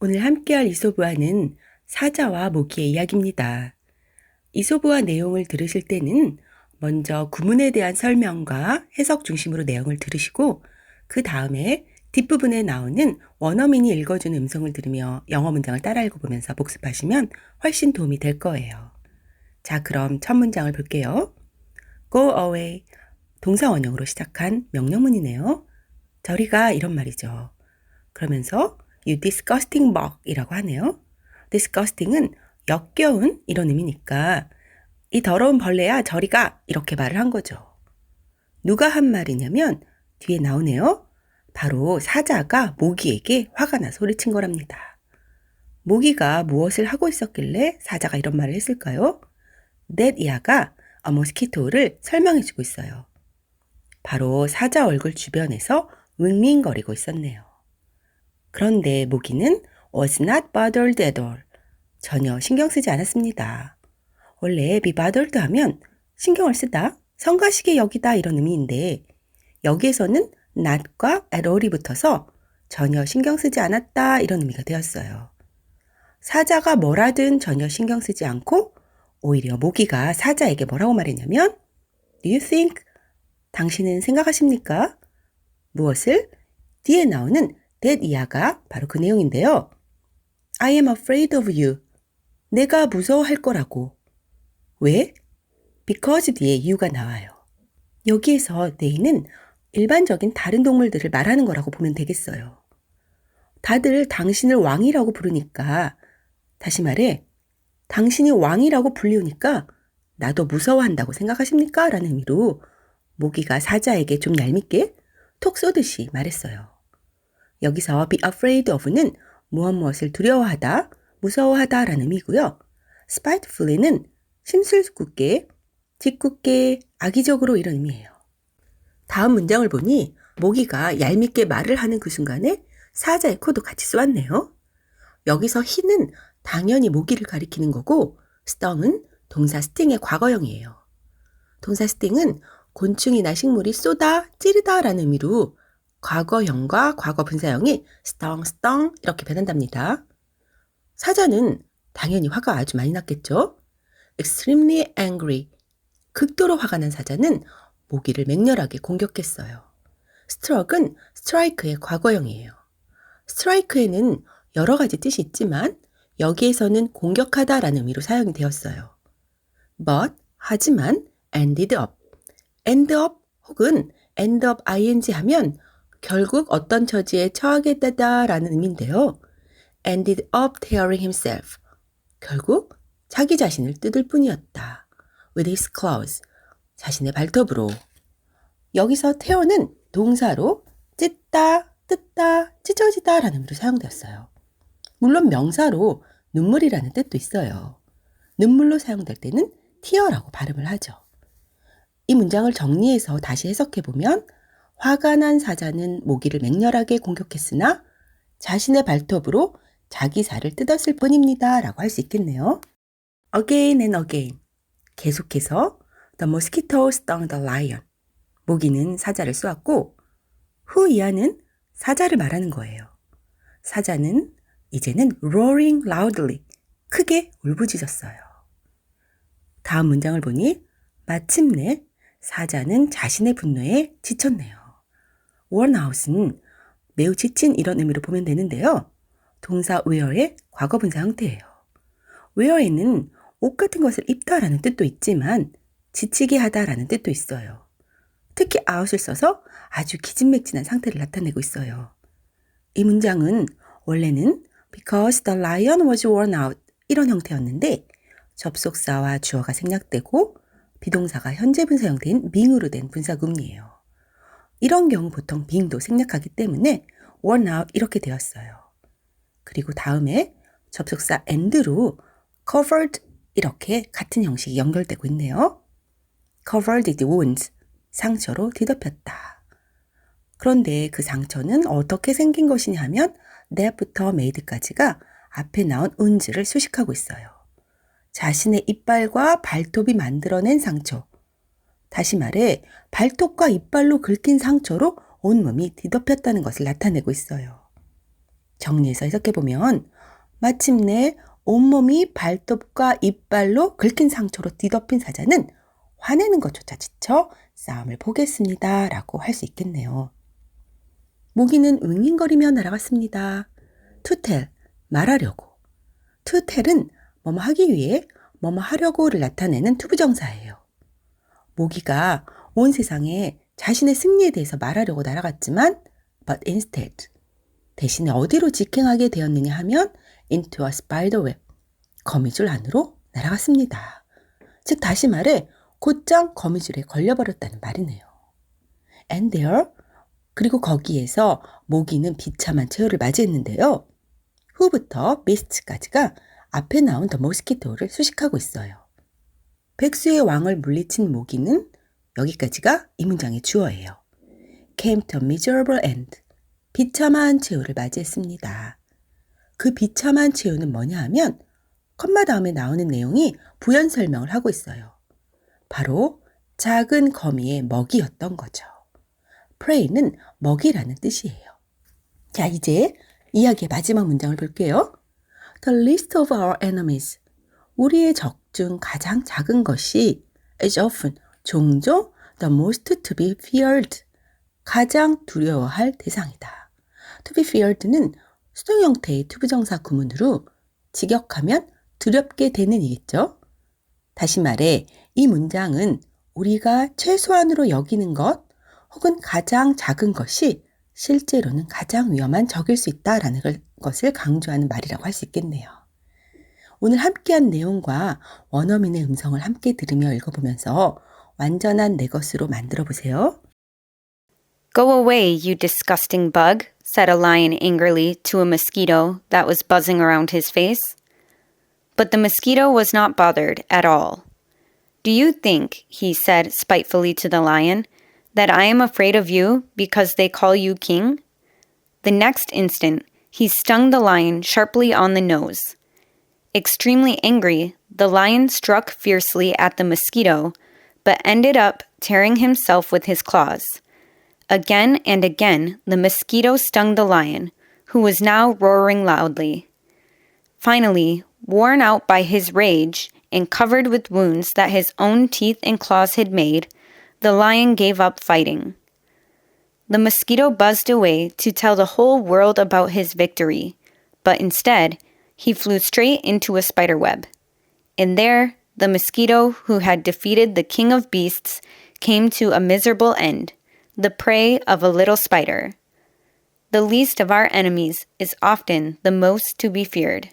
오늘 함께할 이솝우화는 사자와 모기의 이야기입니다. 이솝우화 내용을 들으실 때는 먼저 구문에 대한 설명과 해석 중심으로 내용을 들으시고 그 다음에 뒷부분에 나오는 원어민이 읽어주는 음성을 들으며 영어 문장을 따라 읽어보면서 복습하시면 훨씬 도움이 될 거예요. 자, 그럼 첫 문장을 볼게요. Go away. 동사 원형으로 시작한 명령문이네요. 저리 가 이런 말이죠. 그러면서 You disgusting bug 이라고 하네요. disgusting은 역겨운 이런 의미니까 이 더러운 벌레야 저리 가 이렇게 말을 한 거죠. 누가 한 말이냐면 뒤에 나오네요. 바로 사자가 모기에게 화가 나 소리친 거랍니다. 모기가 무엇을 하고 있었길래 사자가 이런 말을 했을까요? That 이하가 a mosquito를 설명해주고 있어요. 바로 사자 얼굴 주변에서 윙윙거리고 있었네요. 그런데 모기는 was not bothered at all. 전혀 신경 쓰지 않았습니다. 원래 be bothered 하면 신경을 쓰다, 성가시게 여기다 이런 의미인데 여기에서는 not과 at all이 붙어서 전혀 신경 쓰지 않았다 이런 의미가 되었어요. 사자가 뭐라든 전혀 신경 쓰지 않고 오히려 모기가 사자에게 뭐라고 말했냐면 Do you think? 당신은 생각하십니까? 무엇을? 뒤에 나오는 that 이하가 바로 그 내용인데요. I am afraid of you. 내가 무서워할 거라고. 왜? Because 뒤에 you가 나와요. 여기에서 they는 일반적인 다른 동물들을 말하는 거라고 보면 되겠어요. 다들 당신을 왕이라고 부르니까, 다시 말해, 당신이 왕이라고 불리우니까 나도 무서워한다고 생각하십니까? 라는 의미로 모기가 사자에게 좀 얄밉게 톡 쏘듯이 말했어요. 여기서 be afraid of는 무엇을 두려워하다, 무서워하다 라는 의미고요. spitefully는 심술궂게, 짓궂게, 악의적으로 이런 의미예요. 다음 문장을 보니 모기가 얄밉게 말을 하는 그 순간에 사자의 코도 같이 쏘았네요. 여기서 he는 당연히 모기를 가리키는 거고 sting은 동사 sting의 과거형이에요. 동사 sting은 곤충이나 식물이 쏘다, 찌르다 라는 의미로 과거형과 과거 분사형이 stung 이렇게 변한답니다. 사자는 당연히 화가 아주 많이 났겠죠. extremely angry, 극도로 화가 난 사자는 모기를 맹렬하게 공격했어요. struck은 strike의 과거형이에요. strike에는 여러 가지 뜻이 있지만 여기에서는 공격하다라는 의미로 사용이 되었어요. but, 하지만, ended up, end up 혹은 end up ing 하면 결국 어떤 처지에 처하게 되다라는 의미인데요. ended up tearing himself, 결국 자기 자신을 뜯을 뿐이었다. with his claws, 자신의 발톱으로. 여기서 tear는 동사로 찢다, 뜯다, 찢어지다 라는 의미로 사용되었어요. 물론 명사로 눈물이라는 뜻도 있어요. 눈물로 사용될 때는 tear라고 발음을 하죠. 이 문장을 정리해서 다시 해석해보면 화가 난 사자는 모기를 맹렬하게 공격했으나 자신의 발톱으로 자기 살을 뜯었을 뿐입니다 라고 할 수 있겠네요. Again and again, 계속해서 The mosquito stung the lion. 모기는 사자를 쏘았고 후 이하는 사자를 말하는 거예요. 사자는 이제는 roaring loudly, 크게 울부짖었어요. 다음 문장을 보니 마침내 사자는 자신의 분노에 지쳤네요. worn out은 매우 지친 이런 의미로 보면 되는데요. 동사 wear의 과거 분사 형태예요. wear에는 옷 같은 것을 입다라는 뜻도 있지만 지치게 하다라는 뜻도 있어요. 특히 out을 써서 아주 기진맥진한 상태를 나타내고 있어요. 이 문장은 원래는 because the lion was worn out 이런 형태였는데 접속사와 주어가 생략되고 비동사가 현재 분사 형태인 being으로 된 분사구문이에요. 이런 경우 보통 being도 생략하기 때문에 worn out 이렇게 되었어요. 그리고 다음에 접속사 and로 covered 이렇게 같은 형식이 연결되고 있네요. covered the wounds, 상처로 뒤덮였다. 그런데 그 상처는 어떻게 생긴 것이냐 하면 that부터 made까지가 앞에 나온 wounds를 수식하고 있어요. 자신의 이빨과 발톱이 만들어낸 상처. 다시 말해 발톱과 이빨로 긁힌 상처로 온몸이 뒤덮였다는 것을 나타내고 있어요. 정리해서 해석해보면 마침내 온몸이 발톱과 이빨로 긁힌 상처로 뒤덮인 사자는 화내는 것조차 지쳐 싸움을 포기했습니다. 라고 할 수 있겠네요. 모기는 윙윙거리며 날아갔습니다. To tell, 말하려고. To tell은 뭐뭐 하기 위해 뭐뭐 하려고를 나타내는 투부정사예요. 모기가 온 세상에 자신의 승리에 대해서 말하려고 날아갔지만 but instead 대신에 어디로 직행하게 되었느냐 하면 into a spider web, 거미줄 안으로 날아갔습니다. 즉 다시 말해 곧장 거미줄에 걸려버렸다는 말이네요. And there, 그리고 거기에서 모기는 비참한 최후를 맞이했는데요. 후부터 beast까지가 앞에 나온 더 모스키토를 수식하고 있어요. 백수의 왕을 물리친 모기는 여기까지가 이 문장의 주어예요. came to a miserable end. 비참한 최후를 맞이했습니다. 그 비참한 최후는 뭐냐 하면 컴마 다음에 나오는 내용이 부연 설명을 하고 있어요. 바로 작은 거미의 먹이였던 거죠. prey는 먹이라는 뜻이에요. 자, 이제 이야기의 마지막 문장을 볼게요. The least of our enemies. 우리의 적 중 가장 작은 것이 is often, 종종 the most to be feared. 가장 두려워할 대상이다. To be feared는 수동 형태의 투부정사 구문으로 직역하면 두렵게 되는 이겠죠. 다시 말해 이 문장은 우리가 최소한으로 여기는 것 혹은 가장 작은 것이 실제로는 가장 위험한 적일 수 있다라는 것을 강조하는 말이라고 할 수 있겠네요. 오늘 함께한 내용과 원어민의 음성을 함께 들으며 읽어보면서 완전한 내 것으로 만들어 보세요. Go away, you disgusting bug, said a lion angrily to a mosquito that was buzzing around his face. But the mosquito was not bothered at all. Do you think, he said spitefully to the lion, that I am afraid of you because they call you king? The next instant, he stung the lion sharply on the nose. Extremely angry, the lion struck fiercely at the mosquito, but ended up tearing himself with his claws. Again and again, the mosquito stung the lion, who was now roaring loudly. Finally, worn out by his rage and covered with wounds that his own teeth and claws had made, the lion gave up fighting. The mosquito buzzed away to tell the whole world about his victory, but instead, he flew straight into a spider web. And there, the mosquito who had defeated the king of beasts came to a miserable end, the prey of a little spider. The least of our enemies is often the most to be feared.